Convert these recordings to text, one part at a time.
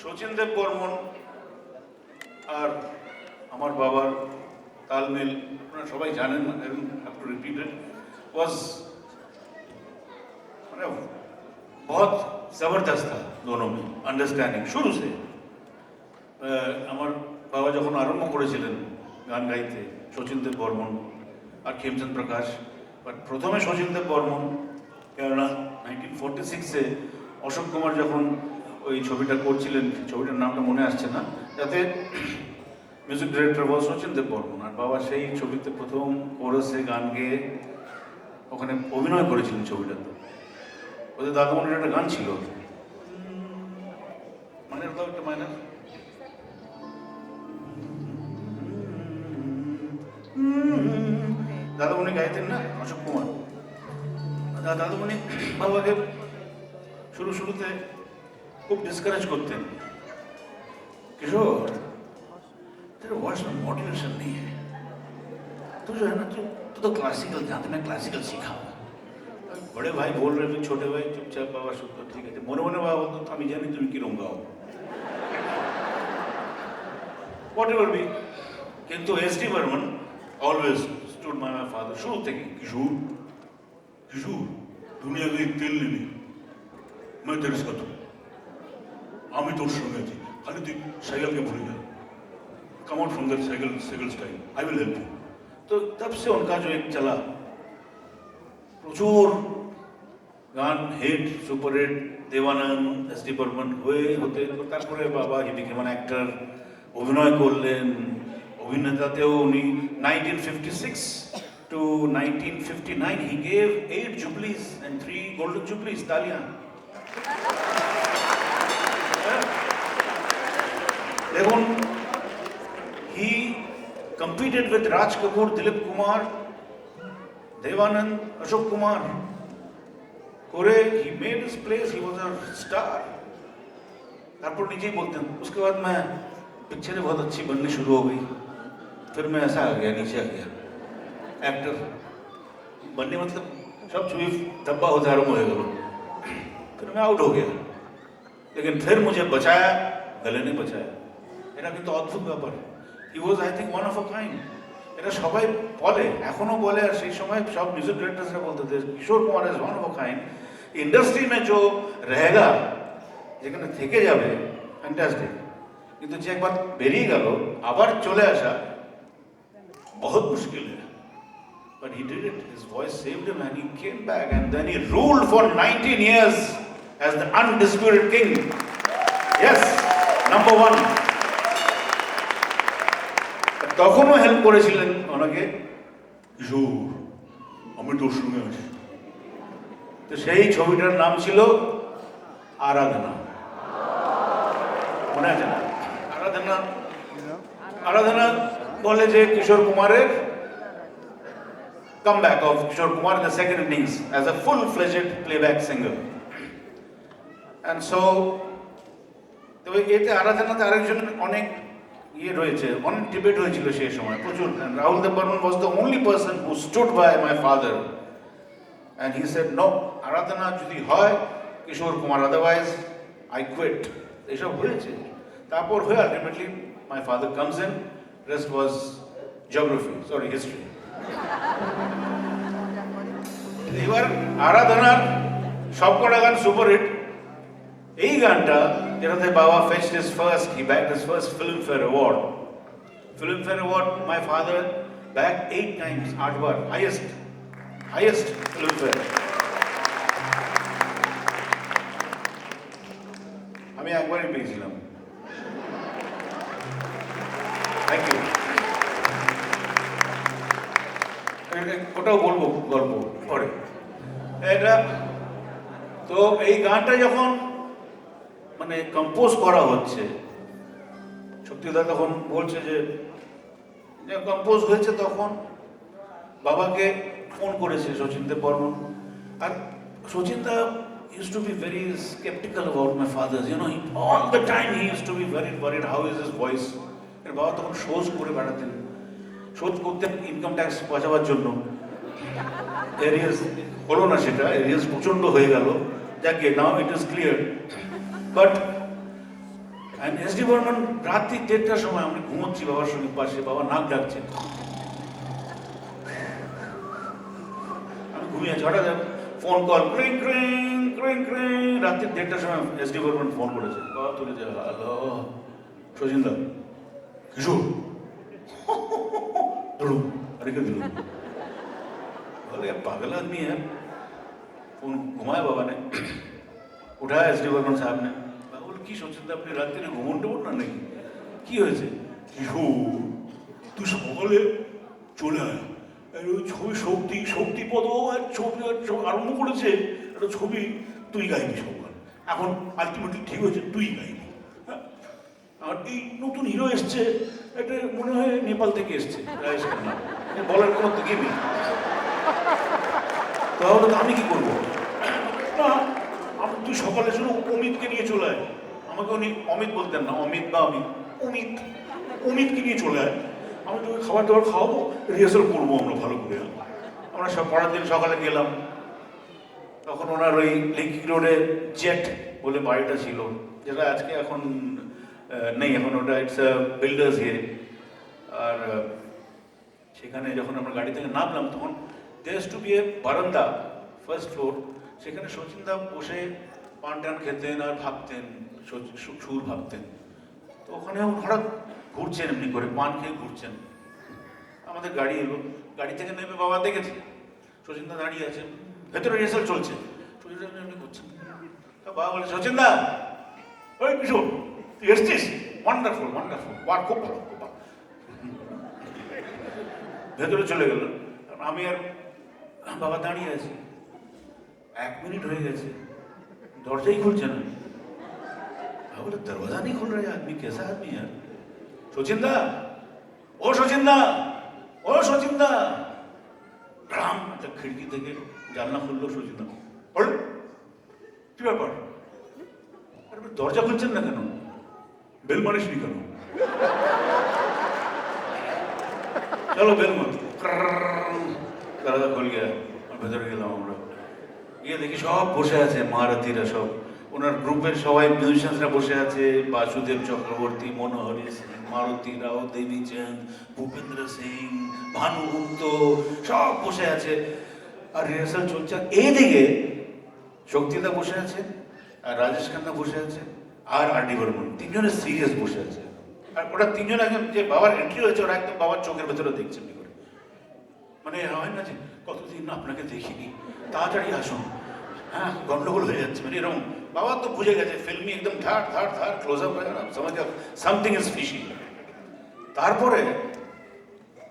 শচীন দেব বর্মন আর আমার বাবার तालमेल আপনারা সবাই জানেন না, I don't have to repeat it, was মানে बहुत जबरदस्त था दोनों में अंडरस्टैंडिंग शुरू से। আমার বাবা যখন আরম্ভ করেছিলেন গান গাইতে শচীন দেব বর্মন আর খেমচাঁদ প্রকাশ, বাট প্রথমে শচীন দেব বর্মন, কেননা 1946-এ অশোক কুমার যখন ওই ছবিটা করছিলেন, ছবিটার নামটা মনে আসছে না, যাতে মিউজিক ডিরেক্টর বল শচীন দেব বর্মন, আর বাবা সেই ছবিতে প্রথম কোরাসে গান গেয়ে ওখানে অভিনয় করেছিলেন ছবিটাতে। ওদের দাদামণির একটা গান ছিল, মানে একটা মাইনা দাদামণি গাইতেন না অশোক কুমার। দাদামণি বাবাকে শুরুতে খুব ডিসকারেজ করতেন, किशोर तेरे वॉइस में मॉड्यूलेशन नहीं है, तो जो है ना तू तो क्लासिकल जानते, मैं क्लासिकल सीखा। बड़े भाई बोल रहे थे, छोटे भाई चुपचाप बाबा शुद्ध ठीक है, মনে মনে বাবা বলতো আমি জানি তুমি কিরম গাও, whatever be, কিন্তু SD Barman always stood by my father শুরু থেকে। किशोर किशोर दुनिया का एक तेल ले ली, मैं तेरे साथ हूँ, আমি তোর সঙ্গে আছি, খালি তুই साइकिल के भूल जा, come out from that cycle style, I will help you। तो तब से उनका जो एक चला প্রচুর গান hit, super hit, Devanand, SD Burman হয়ে হতে তারপরে বাবা হি বিকেম অ্যান অ্যাক্টর, অভিনয় করলেন, অভিনেতাতেও উনি 1956 to 1959 he gave 8 jubilees and 3 golden jubilees, তালিয়ান। দেখুন, he competed with Raj Kapoor, Dilip Kumar, Devanand, Ashok Kumar, Kore, he made his place, he was a star। तारपर नीचे ही बोलते हैं, उसके बाद मैं पिक्चरें बहुत अच्छी बननी शुरू हो गई, फिर मैं ऐसा आ गया, नीचे आ गया एक्टर बनने, मतलब सब छुई धब्बा होता आरम्भ हो गया, फिर मैं आउट हो गया, लेकिन फिर मुझे बचाया, गले ने बचाया। এটা কিন্তু অদ্ভুত ব্যাপার, he was I think one of a kind. এটা সবাই বলে, এখনো বলে, আর সেই সময় সব মিউজিক ডিরেক্টরসরা বলতে थे Kishore Kumar is one of a kind, industry में जो रहेगा, যেখানে থেকে যাবে ফ্যান্টাস্টিক, কিন্তু যে একবার বেরিয়ে গেল আবার চলে আসা बहुत मुश्किल है। But he did it, his voice saved him and he came back and then he ruled for 19 years as the undisputed king। Yes, number one। তখনও হেল্প করেছিলেন ওনাকে, কিশোর আমি তোর সঙ্গে আছি। তো সেই ছবিটার নাম ছিল আরাধনা, মনে আছে না? আরাধনা, আরাধনা বলে যে কিশোর কুমারের comeback of Kishore Kumar in the second innings as a full-fledged playback singer। And so তবে এতে আরাধনাতে আরেকজন অনেক ইয়ে রয়েছে, অনেক ডিবেট হয়েছিল সেই সময় প্রচুর। রাহুল দেব Barman was the only person who stood by my father and he said no, আরাধনা যদি হয় Kishore Kumar, otherwise I quit। এসব হয়েছে, তারপর হয়ে ultimately my father comes in, rest was geography, sorry history। এবার আরাধনার সবকটা গান সুপারহিট। এই গানটা যেটাতে বাবা fetched his first, he bagged his first Filmfare Award। Filmfare Award my father bagged 8 times, 8 bar, highest Filmfare। আমি একবারই পেয়েছিলাম। Thank you. ওটাও বলবো গল্প পরে। এটা তো এই গানটা যখন মানে কম্পোজ করা হচ্ছে, শক্তিদা তখন বলছে যে কম্পোজ হয়েছে, তখন বাবাকে ফোন করেছে শচীন দেব বর্মন। আর শচীন দা used to be very skeptical about my father, you know, all the time he used to be very worried how is his voice। এর বাবা তখন শোজ করে বেড়াতেন, শোজ করতেন ইনকাম ট্যাক্স বাঁচাবার জন্য। এরিয়াস হলো না, সেটা এরিয়াস প্রচণ্ড হয়ে গেল, যাকে now it is clear. But S D Burman রাত্রি 1:30টার সময় আমি ঘুমোচ্ছি বাবার সঙ্গে পাশে, বাবা নাক ডাকছে, আমি ঘুমিয়ে আছি, হঠাৎ ফোন কল, ক্রিং ক্রিং ক্রিং ক্রিং, রাত্রি 1:30টার সময় এস ডি বর্মন ফোন করেছে। বাবা তুলেছে, হ্যালো শচীনদা, কিশোর রেখে দিল। बोले पागल आदमी है, फोन घुमाया बाबा ने, उठाया एस डी बर्मन साहब ने। बोल की শচীনদা আপনি রাত্রে ঘুমন টেবন না নাকি, কি হয়েছে? তুই সকালে চলে আয়, ওই ছবি শক্তি শক্তিপদ ছবি আরম্ভ করেছে, একটা ছবি তুই গাইবি সকাল, এখন আলটিমেটলি ঠিক হয়েছে তুই গাইবি। আর এই নতুন হিরো এসছে, এটা মনে হয় নেপাল থেকে এসছে, রাজেশ খান্না, বলার কোনো দিকে নেই। তাহলে তো আমি কি করবো? না, আমি তুই সকালে শুধু অমিতকে নিয়ে চলে আয়, আমাকে উনি অমিত বলতেন না, অমিত বা অমিত, অমিতকে নিয়ে চলে আয়, আমি তোকে খাবার দাবার খাওয়াবো, রিহার্সাল করবো আমরা ভালো করে। আমরা সব পরের দিন সকালে গেলাম, তখন ওনার ওই লিঙ্কিং রোডে জেট বলে বাড়িটা ছিল, যেটা আজকে এখন নেই, এখন ওটা ইটস বিল্ডার্স ইয়ে। আর সেখানে যখন আমরা গাড়ি থেকে নামলাম তখন there used to be a বারান্দা, ফার্স্ট ফ্লোর, সেখানে শচীনদা বসে পান টান খেতেন আর ভাবতেন, সুর ভাবতেন। তো ওখানে হঠাৎ ঘুরছেন, এমনি করে পান খেয়ে ঘুরছেন, আমাদের গাড়ি এলো, গাড়ি থেকে নেমে বাবা দেখেছে শচীনদা দাঁড়িয়ে আছে, ভেতরে রিহার্সাল চলছে, শচীনদা এমনি করছেন। বাবা বলে, শচীনদা, ওই কিশোর তুই এসছিস, ওয়ান্ডারফুল ওয়ান্ডারফুল, বাহ খুব ভালো খুব ভালো। ভেতরে চলে গেল, আমি আর বাবা দাঁড়িয়ে আছি, 1 মিনিট হয়ে গেছে, দরজাই খুলছে না। বলে দরওয়াজা নেই খুল রে, আদমি কেসা আদমি यार? শচীনদা, ও শচীনদা, ও শচীনদা, রাম একটা খিড়কি থেকে জানলা খুললো শচীনদা। বল কি ব্যাপার? আরে দরজা খুলছেন না কেন? বেল মারিসনি কেন? চলো বেল মার, দরজা খুল গিয়া, ভেতরে গেলাম আমরা, গিয়ে দেখি সব বসে আছে মহারথীরা, সব ওনার গ্রুপের সবাই মিউজিশিয়ানসরা বসে আছে, বাসুদেব চক্রবর্তী, মনোহরি সিং, মারুতি রাও, দেবীচন্দ, ভূপেন্দ্র সিং, ভানুগুপ্ত, সব বসে আছে আর রিহার্সাল চলছে। এইদিকে শক্তিদা বসে আছে আর রাজেশ খান্না বসে আছে আর আর ডি বর্মন, তিনজনে সিরিয়াস বসে আছে। আর ওরা তিনজন একদম, যে বাবার এন্ট্রি হয়েছে ওরা একদম বাবার চোখের ভেতরে দেখছে, মানে হয় না যে কতদিন আপনাকে দেখিনি, তাড়াতাড়ি আসুন, হ্যাঁ গন্ডগোল হয়ে যাচ্ছে, মানে এরকম। বাবা তো বুঝে গেছে ফিল্মি একদম ধার ধার ধার ক্লোজ আপ হয়ে গেলাম, সমাজ সামথিং ইজ ফিশি। তারপরে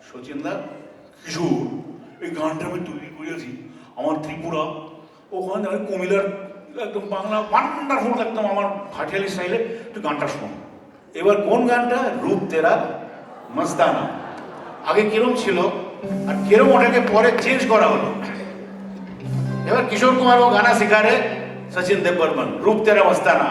শচীনদা, কিশোর এই গানটা আমি তৈরি করেছি আমার ত্রিপুরা, ওখানে আমি কুমিল্লার একদম বাংলা ওয়ান্ডারফুল, একদম আমার ভাটিয়ালি স্টাইলে, তুই গানটা শোন। এবার কোন গানটা? রূপ তেরা মস্তানা। আগে কিরম ছিল আর কিরম ওটাকে পরে চেঞ্জ করা হলো। এবার কিশোর কুমার ও গানা শিখা রে सचिन देव बर्मन, रूप तेरा मस्ताना।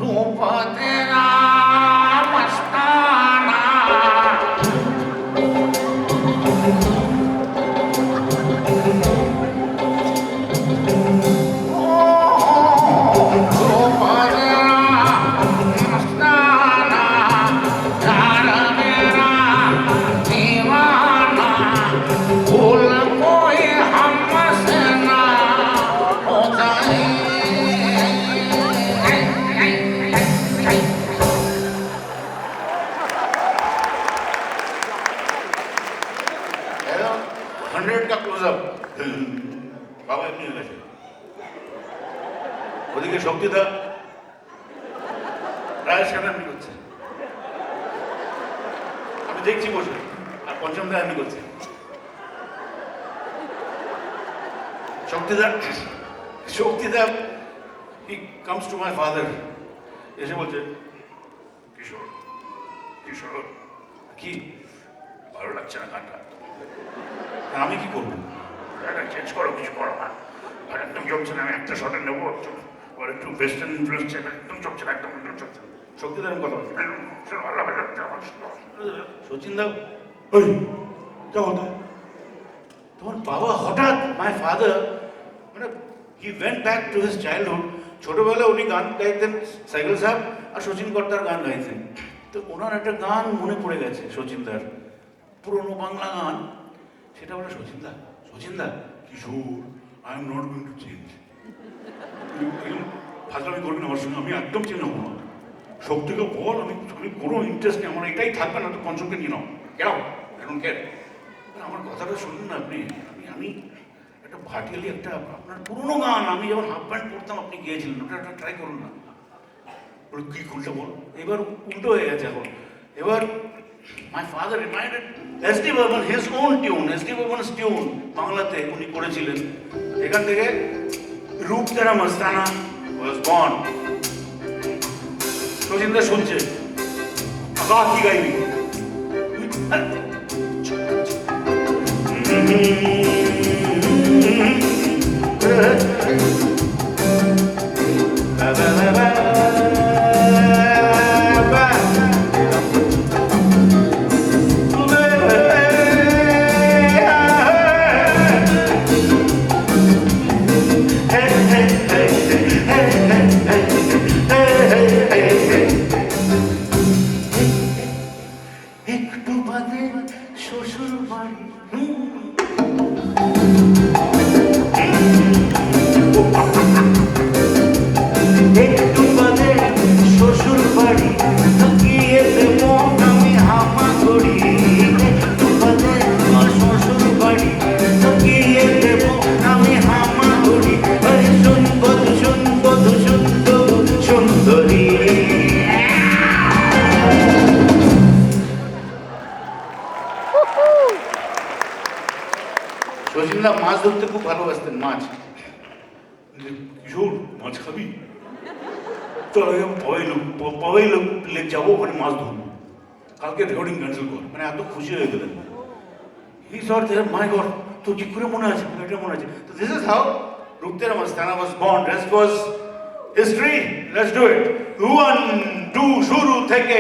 रूप तेरा मस्ताना, का क्लोजअप, बाबा एमনি হয়ে গেছে। ওদিকে শক্তিদা রায়ের সামনে এমনি করছে, আমি দেখছি বসে, আর পঞ্চমদা এমনি করছে। শক্তিদা he comes to my father, এসে বলছে, কিশোর কিশোর কি ভালো লাগছে না গানটা, আমি কি করবো? চেঞ্জ করো, কিছু করো না, একদম জমছে না, আমি একটা শটে নেবো, একটু ওর একটু ওয়েস্টার্ন ইনফ্লুয়েন্স, একদম জমছে না, একদম জমছে না। শক্তিদার কথা বলছে সচিন দা ওই যা হতো তোমার বাবা হঠাৎ মাই ফাদার মানে he went back to his childhood. ছোটবেলায় উনি গান গাইতেন সাইকেল সাহেব আর শচীন কর্তার গান গাইতেন। তো ওনার একটা গান মনে পড়ে গেছে সচিনদার, পুরনো বাংলা গান। সেটা বলে সচিনদা Kishore I am not going to change. ফাজলামি করবেন আমার সঙ্গে, আমি একদম চেঞ্জ হবো না। শক্তিকে বল আমি কোনো ইন্টারেস্ট নেই, আমার এটাই থাকবে না তো পঞ্চমকে নিয়ে নাও কেন এখন কে। আমার কথাটা শুনুন না আপনি। আমি একটা ভাটিয়ালি একটা আপনার পুরোনো গান আমি যখন হাফ প্যান্ট পরতাম আপনি গিয়েছিলেন, ওটা একটা ট্রাই করুন না। বলে কি উল্টো বল, এবার উল্টো হয়ে গেছে এখন। এবার my father reminded S D. Burman his own tune, S D. Burman's tune বাংলাতে উনি করেছিলেন। এখান থেকে রূপ তেরা মস্তানা ওয়াজ বর্ন। সচিনদা শুনছে আবার কি গাইবি একটু বাদে শ্বশুর বাড়ি একটু বাদে শ্বশুর বাড়ি গিয়ে দেব আমি হামা করি। একটু বাদে শ্বশুর বাড়ি গিয়ে দেব আমি হামা করি। সুন্দরী শচীনদা মাছ ধরতে খুব ভালোবাসতেন, মাছ। কিশোর মাছ খাবি, চলো পবাই লেক যাবো, ওখানে মাছ ধরবো, কালকে রেকর্ডিং ক্যান্সেল কর। মানে এত খুশি হয়ে গেলেন। হি সর দেয়ার মাই গড, তো কি করে মনে আছে, এটা মনে আছে। তো দিস ইজ হাউ রূপ তেরা মস্তানা was born. Rest was history. Let's do it. 1 2 শুরু থেকে